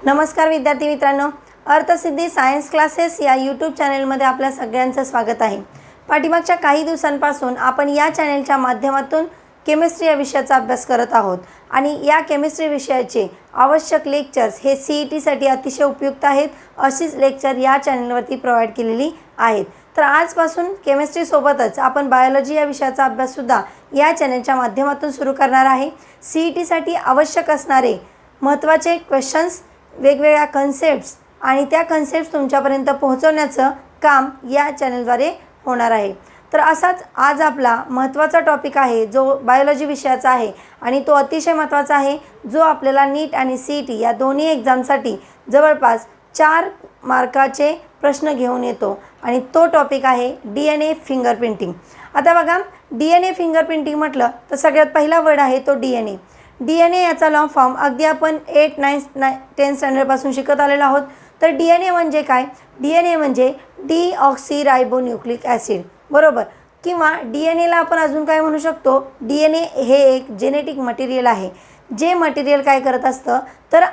नमस्कार विद्यार्थी मित्रांनो, अर्थसिद्धी सायन्स क्लासेस या यूट्यूब चॅनलमध्ये आपल्या सगळ्यांचं स्वागत आहे। पाठीमागच्या काही दिवसांपासून आपण या चॅनलच्या माध्यमातून केमिस्ट्री या विषयाचा अभ्यास करत आहोत आणि या केमिस्ट्री विषयाचे आवश्यक लेक्चर्स हे सीईटीसाठी अतिशय उपयुक्त आहेत। अशीच लेक्चर या चॅनलवरती प्रोव्हाइड केलेली आहेत। तर आजपासून केमिस्ट्री सोबतच आपण बायोलॉजी या विषयाचा अभ्यास सुद्धा या चॅनलच्या माध्यमातून सुरू करणार आहे। सीईटीसाठी आवश्यक असणारे महत्त्वाचे क्वेश्चन्स, वेगवेगळ्या कन्सेप्ट्स आणि त्या कन्सेप्ट्स तुमच्यापर्यंत पोहोचवण्याचं काम या चॅनलद्वारे होणार आहे। तर असाच आज आपला महत्त्वाचा टॉपिक आहे जो बायोलॉजी विषयाचा आहे आणि तो अतिशय महत्त्वाचा आहे जो आपल्याला नीट आणि सीईटी या दोन्ही एक्झामसाठी जवळपास 4 मार्काचे प्रश्न घेऊन येतो आणि तो टॉपिक आहे DNA फिंगरप्रिंटिंग। आता बघा, DNA फिंगरप्रिंटिंग म्हटलं तर सगळ्यात पहिला वर्ड आहे तो DNA। DNA याचा लॉंग फॉर्म अगदी आपण 8, 9, 10 स्टँडर्डपासून शिकत आलेलो आहोत। तर DNA म्हणजे काय? DNA म्हणजे डीऑक्सीरायबोन्यूक्लिक ॲसिड, बरोबर। किंवा DNAला आपण अजून काय म्हणू शकतो? DNA हे एक जेनेटिक मटेरियल आहे, जे मटेरियल काय करत असतं तर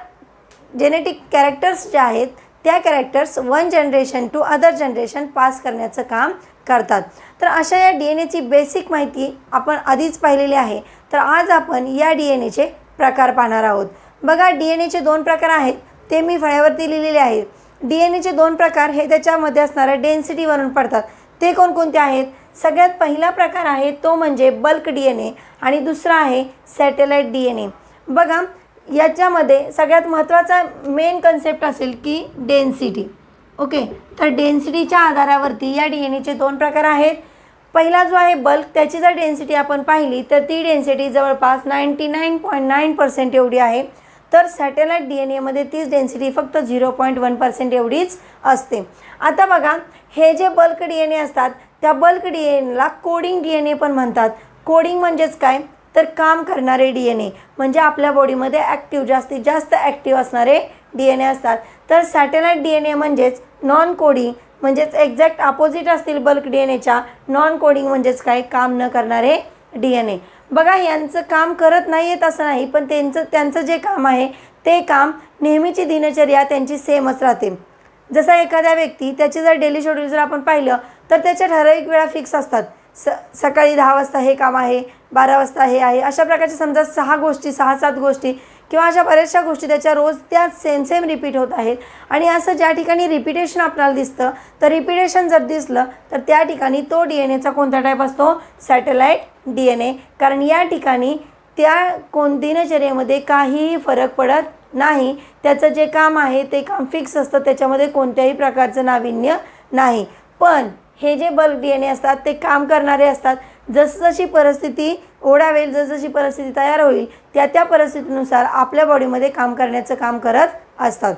जेनेटिक कॅरेक्टर्स जे आहेत त्या characters one generation to other generation pass करण्याचं काम करतात। तर अशा या DNAची बेसिक माहिती आपण आधीच पाहिलेली आहे। तर आज आपण या DNAचे प्रकार पाहणार आहोत। बघा, DNAचे 2 प्रकार आहेत, ते मी फळ्यावरती लिहिलेले आहेत। DNAचे 2 प्रकार हे त्याच्यामध्ये असणाऱ्या डेन्सिटीवरून पडतात। ते कोणकोणते आहेत? सगळ्यात पहिला प्रकार आहे तो म्हणजे बल्क DNA आणि दुसरा आहे सॅटेलाइट DNA। बघा, याच्यामध्ये सगळ्यात महत्त्वाचा मेन कन्सेप्ट असेल की डेन्सिटी। ओके, तर डेन्सिटीच्या आधारावरती या DNAचे 2 प्रकार आहेत। पहिला जो आहे बल्क, त्याची जर डेन्सिटी आपण पाहिली तर ती डेन्सिटी जवळपास 99.9% एवढी आहे। तर सॅटेलाइट DNAमध्ये तीच डेन्सिटी फक्त 0.1% एवढीच असते। आता बघा, हे जे बल्क DNA असतात त्या बल्क DNAला कोडिंग DNA पण म्हणतात। कोडिंग म्हणजेच काय तर काम करणारे DNA, म्हणजे आपल्या बॉडीमध्ये ॲक्टिव्ह, जास्तीत जास्त ॲक्टिव्ह असणारे DNA असतात। तर सॅटेलाइट DNA म्हणजेच नॉन कोडिंग, म्हणजेच एक्झॅक्ट अपोजिट असतील बल्क DNAच्या। नॉन कोडिंग म्हणजेच काय, काम न करणारे DNA। बघा, यांचं काम करत नाही आहेत असं नाही, पण त्यांचं जे काम आहे ते काम नेहमीची दिनचर्या त्यांची सेमच राहते। जसा एखाद्या व्यक्ती त्याचे जर डेली शेड्यूल जर आपण पाहिलं तर त्याच्या ठराविक वेळा फिक्स असतात। सकाळी 10 वाजता हे काम आहे, 12 वाजता हे आहे, अशा प्रकारचे समजा 6-7 गोष्टी किंवा अशा बऱ्याचशा गोष्टी त्याच्या रोज त्या सेम रिपीट होत आहेत। आणि असं ज्या ठिकाणी रिपीटेशन आपल्याला दिसतं तर रिपीटेशन जर दिसलं तर त्या ठिकाणी तो DNAचा कोणता टाईप असतो? Satellite DNA। कारण या ठिकाणी त्या दिनचर्येमध्ये काहीही फरक पडत नाही, त्याचं जे काम आहे ते काम फिक्स असतं, त्याच्यामध्ये कोणत्याही प्रकारचं नाविन्य नाही। पण हे जे बल्क DNA असतात ते काम करणारे असतात। जसजशी परिस्थिती ओढावेल, जसजशी परिस्थिती तयार होईल त्या परिस्थितीनुसार आपल्या बॉडीमध्ये काम करण्याचं काम करत असतात।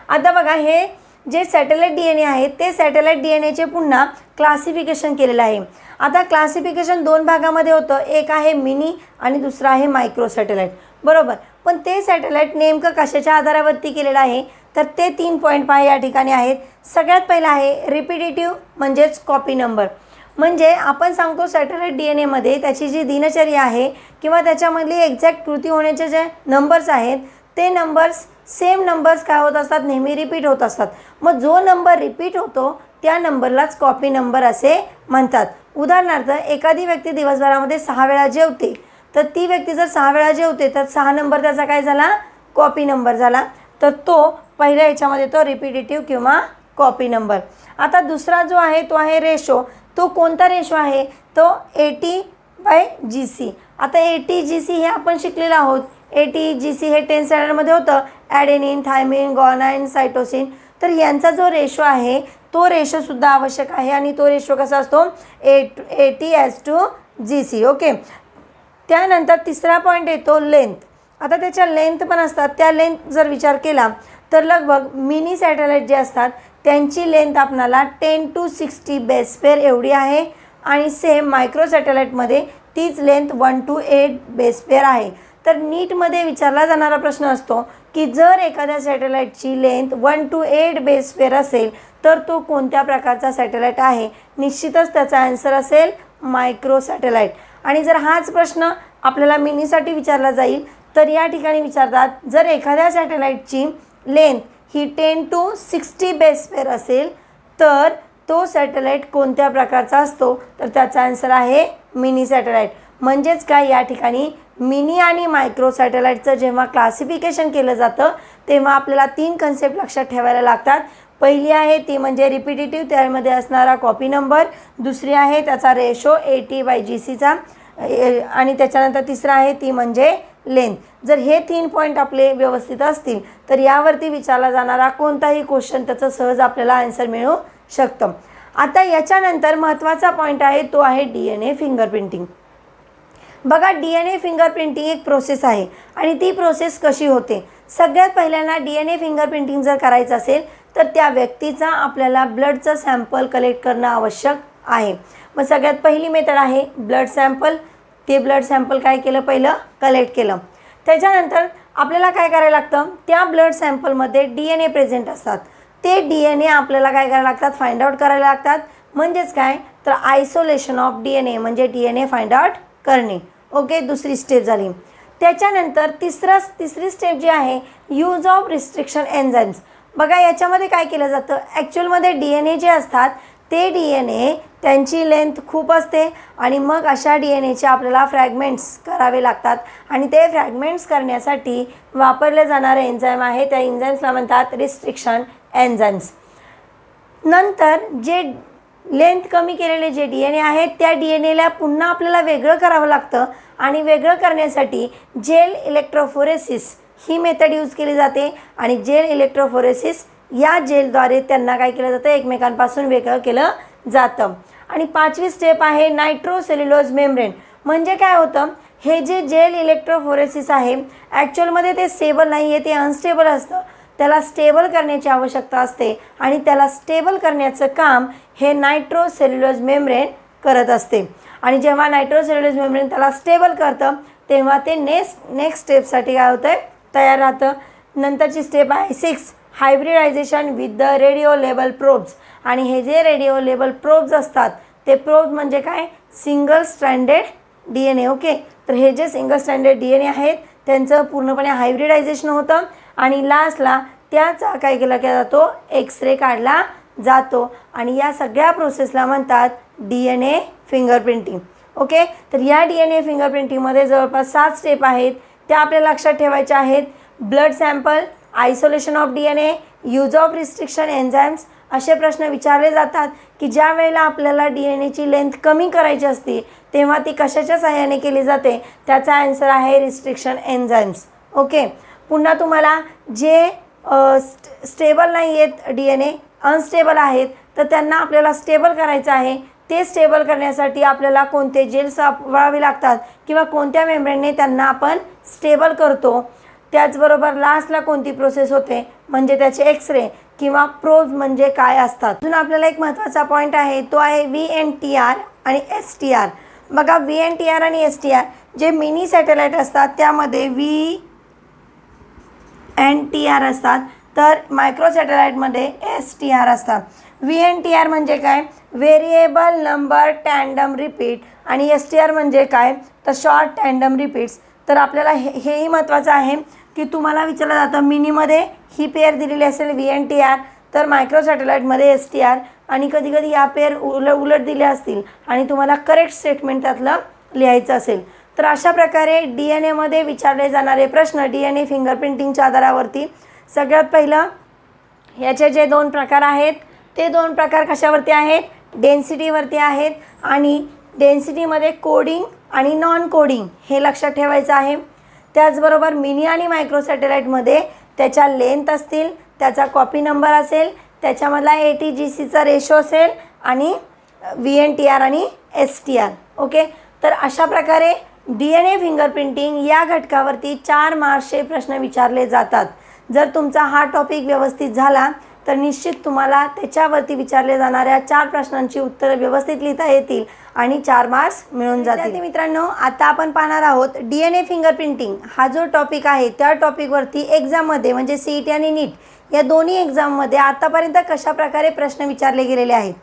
आता बघा, हे जे सॅटेलाइट DNA आहे ते सॅटेलाइट DNAचे पुन्हा क्लासिफिकेशन केलेलं आहे। आता क्लासिफिकेशन 2 भागामध्ये होतं, एक आहे मिनी आणि दुसरा आहे मायक्रो सॅटेलाइट, बरोबर। पण ते सॅटेलाइट नेमकं कशाच्या आधारावरती केलेलं आहे तर ते 3 पॉईंट या ठिकाणी आहेत। सगळ्यात पहिला आहे रिपिटेटिव्ह, म्हणजेच कॉपी नंबर। म्हणजे आपण सांगतो सॅटेलाइट DNAमध्ये त्याची जी दिनचर्या आहे किंवा त्याच्यामधली एक्झॅक्ट कृती होण्याचे जे नंबर्स आहेत ते नंबर्स सेम नंबर्स काय होत असतात, नेहमी रिपीट होत असतात। मग जो नंबर रिपीट होतो त्या नंबरलाच कॉपी नंबर असे म्हणतात। उदाहरणार्थ, एखादी व्यक्ती दिवसभरामध्ये 6 वेळा जेवते, तर ती व्यक्ती जर 6 वेळा जेवते तर 6 नंबर त्याचा काय झाला? कॉपी नंबर झाला। तर तो पहिल्या याच्यामध्ये तो रिपिटेटिव्ह किंवा कॉपी नंबर। आता दुसरा जो आहे तो आहे रेशो। तो कोणता रेशो आहे? तो AT/GC। आता AT/GC हे आपण शिकलेलो आहोत। AT/GC हे 10 स्टँडर्डमध्ये होतं, ॲडेनिन, थायमिन, ग्वानाइन, सायटोसिन। तर यांचा जो रेशो आहे तो रेशोसुद्धा आवश्यक आहे आणि तो रेशो कसा असतो? AT/GC। ओके, त्यानंतर तिसरा पॉईंट येतो लेंथ। आता त्याच्या लेंथ पण असतात, त्या लेंथ जर विचार केला तर लगभग मिनी सॅटेलाइट जे असतात त्यांची लेंथ आपणाला 10 to 60 बेस पेअर एवढी आहे आणि सेम मायक्रो सॅटेलाइटमध्ये तीच लेंथ 1 to 8 बेस पेअर आहे। तर नीटमध्ये विचारला जाणारा प्रश्न असतो की जर एखाद्या सॅटेलाइटची लेंथ 1 to 8 बेस पेअर असेल तर तो कोणत्या प्रकारचा सॅटेलाइट आहे? निश्चितच त्याचा आन्सर असेल मायक्रो सॅटेलाइट। आणि जर हाच प्रश्न आपल्याला मिनीसाठी विचारला जाईल तर या ठिकाणी विचारतात, जर एखाद्या सॅटेलाईटची लेंथ ही 10 to 60 बेस पेअर असेल तर तो सॅटेलाईट कोणत्या प्रकारचा असतो? तर त्याचा आन्सर आहे मिनी सॅटेलाईट. म्हणजेच काय, या ठिकाणी मिनी आणि मायक्रो सॅटेलाईटचं जेव्हा क्लासिफिकेशन केलं जातं तेव्हा आपल्याला 3 कन्सेप्ट लक्षात ठेवायला लागतात. पहिली आहे ती म्हणजे रिपिटेटिव्ह, त्यामध्ये असणारा कॉपी नंबर. दुसरी आहे त्याचा रेशो AT/GCचा आणि त्याच्यानंतर तिसरं आहे ती म्हणजे लेंथ. जर हे 3 पॉईंट आपले व्यवस्थित असतील तर यावरती विचारला जाणारा कोणताही क्वेश्चन त्याचं सहज आपल्याला आन्सर मिळू शकतं. आता याच्यानंतर महत्त्वाचा पॉईंट आहे तो आहे DNA फिंगरप्रिंटिंग. बघा, DNA फिंगरप्रिंटिंग एक प्रोसेस आहे आणि ती प्रोसेस कशी होते? सगळ्यात पहिल्यांदा DNA फिंगरप्रिंटिंग जर करायचं असेल तर त्या व्यक्तीचा आपल्याला ब्लडचं सॅम्पल कलेक्ट करणं आवश्यक आहे. मग सगळ्यात पहिली मेथड आहे ब्लड सॅम्पल. ते ब्लड सॅम्पल काय केलं, पहिलं कलेक्ट केलं. त्याच्यानंतर आपल्याला काय करायला लागतं, त्या ब्लड सॅम्पलमध्ये DNA प्रेझेंट असतात. ते DNA आपल्याला काय करायला लागतात, फाइंड आउट करायला लागतात. म्हणजेच काय, तर आयसोलेशन ऑफ DNA म्हणजे DNA फाइंड आउट करणे. ओके, दुसरी स्टेप झाली. त्याच्यानंतर तिसरी स्टेप जी आहे यूज ऑफ रिस्ट्रिक्शन एन्झाईम्स. बघा, याच्यामध्ये काय केलं जातं, ॲक्च्युअलमध्ये DNA जे असतात ते DNA त्यांची लेंथ खूप असते आणि मग अशा DNAचे आपल्याला फ्रॅगमेंट्स करावे लागतात आणि ते फ्रॅगमेंट्स करण्यासाठी वापरले जाणारे एन्झाईम आहे त्या एन्झाईम्सला म्हणतात रिस्ट्रिक्शन एन्झाईम्स. नंतर जे लेंथ कमी केलेले जे DNA आहेत त्या DNAला पुन्हा आपल्याला वेगळं करावं लागतं आणि वेगळं करण्यासाठी जेल इलेक्ट्रोफोरेसिस ही मेथड यूज केली जाते आणि जेल इलेक्ट्रोफोरेसिस या जेलद्वारे त्यांना काय केलं जातं, एकमेकांपासून वेगळं केलं जातं. आणि 5वी स्टेप आहे नायट्रोसेल्युलोज मेम्ब्रेन. म्हणजे काय होतं, हे जे जेल इलेक्ट्रोफोरेसिस आहे ॲक्च्युअलमध्ये ते स्टेबल नाही आहे, ते अनस्टेबल असतं. त्याला स्टेबल करण्याची आवश्यकता असते आणि त्याला स्टेबल करण्याचं काम हे नायट्रोसेल्युलोज मेम्ब्रेन करत असते. आणि जेव्हा नायट्रोसेल्युलोज मेम्ब्रेन त्याला स्टेबल करतं तेव्हा ते नेक्स्ट स्टेपसाठी काय होतं, तयार राहतं. नंतरची स्टेप आहे 6 hybridisation with the radio label probes. आणि हे जे रेडिओ लेबल प्रोब्स असतात ते प्रोब्स म्हणजे काय, सिंगल स्ट्रँडेड DNA. ओके, तर हे जे सिंगल स्ट्रँडेड DNA आहेत त्यांचं पूर्णपणे हायब्रिडायझेशन होतं आणि लास्टला त्याचा काय केला जातो, एक्सरे काढला जातो आणि या सगळ्या प्रोसेसला म्हणतात DNA फिंगरप्रिंटिंग. ओके, तर या DNA फिंगरप्रिंटिंगमध्ये जवळपास 7 स्टेप आहेत, त्या आपल्याला लक्षात ठेवायच्या आहेत. Blood sample, isolation of DNA, use of restriction enzymes. असे प्रश्न विचारले जातात की ज्या वेळेला आपल्याला DNAची लेंथ कमी करायची असते तेव्हा ती कशाच्या सहाय्याने केली जाते, त्याचा आन्सर आहे रिस्ट्रिक्शन एन्झाईम्स. ओके, पुन्हा तुम्हाला जे स्टेबल नाही आहेत DNA, अनस्टेबल आहेत, तर त्यांना आपल्याला स्टेबल करायचं आहे. ते स्टेबल करण्यासाठी आपल्याला कोणते जेल्स वापरावे लागतात किंवा कोणत्या मेम्ब्रेनने त्यांना आपण स्टेबल करतो. त्याचबरोबर लास्टला कोणती प्रोसेस होते म्हणजे त्याचे एक्सरे किंवा प्रोब्स म्हणजे काय असतात. अजून आपल्याला एक महत्त्वाचा पॉईंट आहे तो आहे VNTR आणि STR. बघा, VNTR आणि STR जे मिनी सॅटेलाईट असतात त्यामध्ये VNTR असतात, तर मायक्रो सॅटेलाईटमध्ये STR असतात. VNTR म्हणजे काय, व्हेरिएबल नंबर टँडम रिपीट आणि STR म्हणजे काय, तर शॉर्ट टँडम रिपीट्स. तर आपल्याला हेही महत्त्वाचं आहे की तुम्हाला विचारलं जातं मिनीमध्ये ही पेअर दिलेली असेल VNTR, तर मायक्रो सॅटेलाईटमध्ये STR आणि कधीकधी या पेअर उलट दिल्या असतील आणि तुम्हाला करेक्ट स्टेटमेंट त्यातलं लिहायचं असेल. तर अशा प्रकारे DNAमध्ये विचारले जाणारे प्रश्न DNA फिंगरप्रिंटिंगच्या आधारावरती. सगळ्यात पहिलं याचे जे 2 प्रकार आहेत ते 2 प्रकार कशावरती आहेत, डेन्सिटीवरती आहेत. आणि डेन्सिटीमध्ये कोडिंग आणि नॉन कोडिंग हे लक्षात ठेवायचं आहे. त्याचबरोबर मिनी आणि मायक्रो सॅटेलाईटमध्ये त्याच्या लेंथ असतील, त्याचा कॉपी नंबर असेल, त्याच्यामधला AT/GCचा रेशो असेल आणि VNTR आणि STR. ओके, तर अशा प्रकारे DNA फिंगरप्रिंटिंग या घटकावरती 4 मार्क्सचे प्रश्न विचारले जातात. जर तुमचा हा टॉपिक व्यवस्थित झाला तर निश्चित तुम्हाला त्याच्यावरती विचारले जाणाऱ्या 4 प्रश्नांची उत्तरं व्यवस्थित लिहिता येतील आणि 4 मार्क्स मिळून जातील. मित्रांनो, आता आपण पाहणार आहोत DNA फिंगरप्रिंटिंग हा जो टॉपिक आहे त्या टॉपिकवरती एक्झाममध्ये म्हणजे CET आणि NEET या दोन्ही एक्झाममध्ये आतापर्यंत कशा प्रकारे प्रश्न विचारले गेलेले आहेत.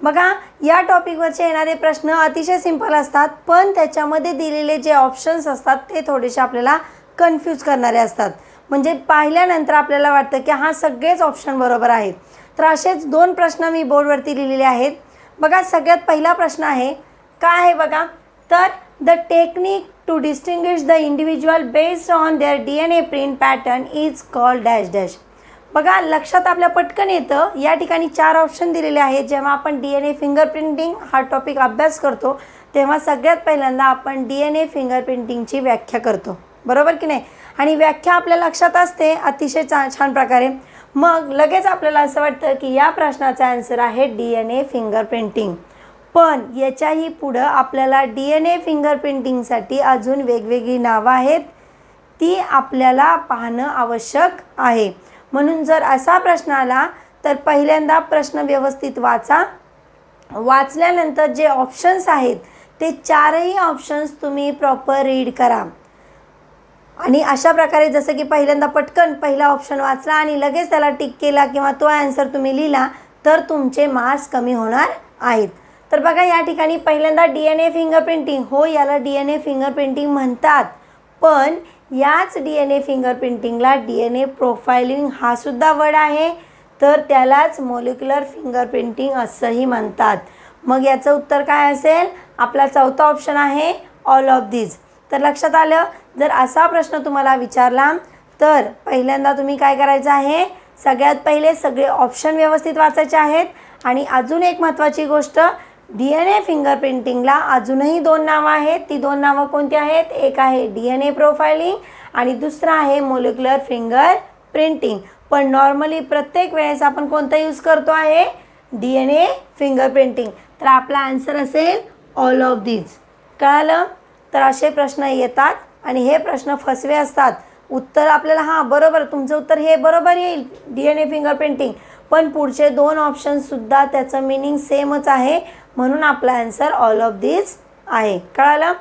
बघा, या टॉपिकवरचे येणारे प्रश्न अतिशय सिंपल असतात, पण त्याच्यामध्ये दिलेले जे ऑप्शन्स असतात ते थोडेसे आपल्याला कन्फ्यूज करणारे असतात. म्हणजे पाहिल्यानंतर आपल्याला वाटतं की हा सगळेच ऑप्शन बरोबर आहेत. तर असेच 2 प्रश्न मी बोर्डवरती लिहिलेले आहेत. बघा, सगळ्यात पहिला प्रश्न आहे, काय आहे बघा, तर the technique to distinguish the individual based on their DNA print pattern is called dash dash. बघा, लक्षात आपल्या पटकन येतं. या ठिकाणी 4 ऑप्शन दिलेले आहेत. जेव्हा आपण DNA फिंगरप्रिंटिंग हा टॉपिक अभ्यास करतो तेव्हा सगळ्यात पहिल्यांदा आपण DNA फिंगरप्रिंटिंगची व्याख्या करतो, बरोबर की नाही. आणि व्याख्या आपल्या लक्षात असते अतिशय छान प्रकारे. मग लगेच आपल्याला असं वाटतं की या प्रश्नाचा आन्सर आहे DNA फिंगरप्रिंटिंग. पण याच्याही पुढं आपल्याला DNA फिंगरप्रिंटिंगसाठी अजून वेगवेगळी नावं आहेत, ती आपल्याला पाहणं आवश्यक आहे. म्हणून जर असा प्रश्न आला तर पहिल्यांदा प्रश्न व्यवस्थित वाचा. वाचल्यानंतर जे ऑप्शन्स आहेत ते 4ही ऑप्शन्स तुम्ही प्रॉपर रीड करा. आणि अशा प्रकारे जसं की पहिल्यांदा पटकन पहिला ऑप्शन वाचला आणि लगेच त्याला टिक केला किंवा तो आन्सर तुम्ही लिहिला तर तुमचे मार्क्स कमी होणार आहेत. तर बघा, या ठिकाणी पहिल्यांदा DNA फिंगरप्रिंटिंग, हो याला DNA फिंगरप्रिंटिंग म्हणतात. पण याच DNA फिंगरप्रिंटिंगला DNA प्रोफाइलिंग हा सुद्धा वर्ड आहे, तर त्यालाच मॉलिक्युलर फिंगरप्रिंटिंग असंही म्हणतात. मग याचं उत्तर काय असेल? आपला चौथा ऑप्शन आहे ऑल ऑफ दीज. तर लक्षात आलं. जर असा प्रश्न तुम्हाला विचारला तर पहिल्यांदा तुम्ही काय करायचं आहे, सगळ्यात पहिले सगळे ऑप्शन व्यवस्थित वाचायचे आहेत. आणि अजून एक महत्त्वाची गोष्ट, DNA फिंगरप्रिंटिंगला अजूनही 2 नावं आहेत. ती 2 नावं कोणती आहेत? एक आहे DNA प्रोफाइलिंग आणि दुसरं आहे मॉलिक्युलर फिंगर प्रिंटिंग. पण नॉर्मली प्रत्येक वेळेस आपण कोणतं यूज करतो आहे? DNA fingerprinting. तर आपला आन्सर असेल ऑल ऑफ दीज. कळालं? तर असे प्रश्न येतात आणि हे प्रश्न फसवे असतात. उत्तर आपल्याला बरोबर, तुमचं उत्तर हे बरोबर येईल DNA फिंगरप्रिंटिंग, पण पुढचे 2 ऑप्शनसुद्धा त्याचं मिनिंग सेमच आहे. म्हणून आपला आन्सर ऑल ऑफ दीज आहे. कळालं?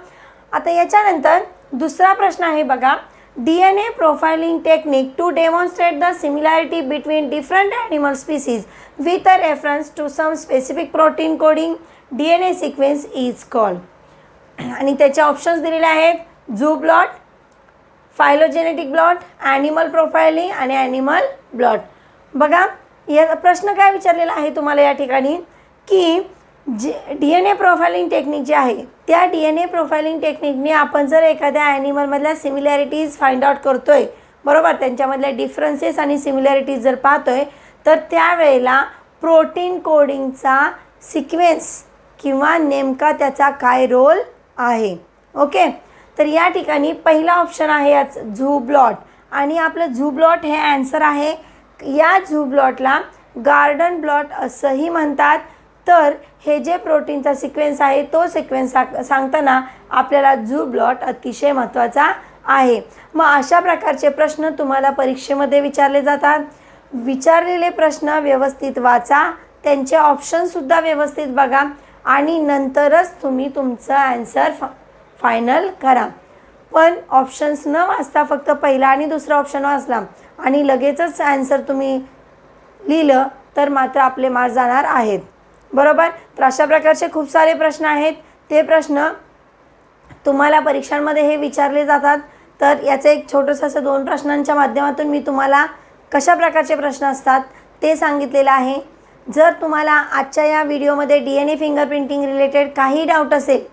आता याच्यानंतर दुसरा प्रश्न आहे बघा, DNA profiling technique to demonstrate the similarity between different animal species with a reference to some specific protein coding DNA sequence is called. आणि त्याचे ऑप्शन्स दिलेले आहेत, zoo blot, phylogenetic blot, animal profiling आणि ॲनिमल ब्लॉट. बघा, या प्रश्न काय विचारलेला आहे तुम्हाला या ठिकाणी की DNA प्रोफाइलिंग टेक्निक जी आहे त्या DNA प्रोफाइलिंग टेक्निकने आपण जर एखाद्या ॲनिमलमधल्या सिमिलॅरिटीज फाइंड आउट करतोय, बरोबर, त्यांच्यामधल्या डिफरन्सेस आणि सिमिलॅरिटीज जर पाहतोय, तर त्यावेळेला प्रोटीन कोडिंगचा सिक्वेन्स किंवा नेमका त्याचा काय रोल आहे. ओके, तर या ठिकाणी पहिला ऑप्शन आहे याच झू ब्लॉट. आणि आपलं झू ब्लॉट हे आन्सर आहे. या झू ब्लॉटला गार्डन ब्लॉट असंही म्हणतात. तर हे जे प्रोटीनचा सिक्वेन्स आहे तो सिक्वेन्स सांगताना आपल्याला झू ब्लॉट अतिशय महत्त्वाचा आहे. मग अशा प्रकारचे प्रश्न तुम्हाला परीक्षेमध्ये विचारले जातात. विचारलेले प्रश्न व्यवस्थित वाचा, त्यांचे ऑप्शनसुद्धा व्यवस्थित बघा आणि नंतरच तुम्ही तुमचं आन्सर फायनल करा. पण ऑप्शन्स न वाचता फक्त पहिला आणि दुसरा ऑप्शन वाचला आणि लगेचच आन्सर तुम्ही लिहिलं तर मात्र आपले मार्क्स जाणार आहेत, बरोबर. तर अशा प्रकारचे खूप सारे प्रश्न आहेत. ते प्रश्न तुम्हाला परीक्षांमध्ये हे विचारले जातात. तर याचं एक छोटंसं असं 2 प्रश्नांच्या माध्यमातून मी तुम्हाला कशा प्रकारचे प्रश्न असतात ते सांगितलेलं आहे. जर तुम्हाला आजच्या या व्हिडिओमध्ये DNA फिंगरप्रिंटिंग रिलेटेड काही डाऊट असेल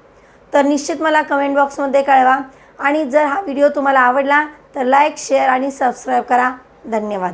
तर निश्चित मला कमेंट बॉक्समध्ये कळवा. आणि जर हा व्हिडिओ तुम्हाला आवडला तर लाईक, शेअर आणि सबस्क्राईब करा. धन्यवाद.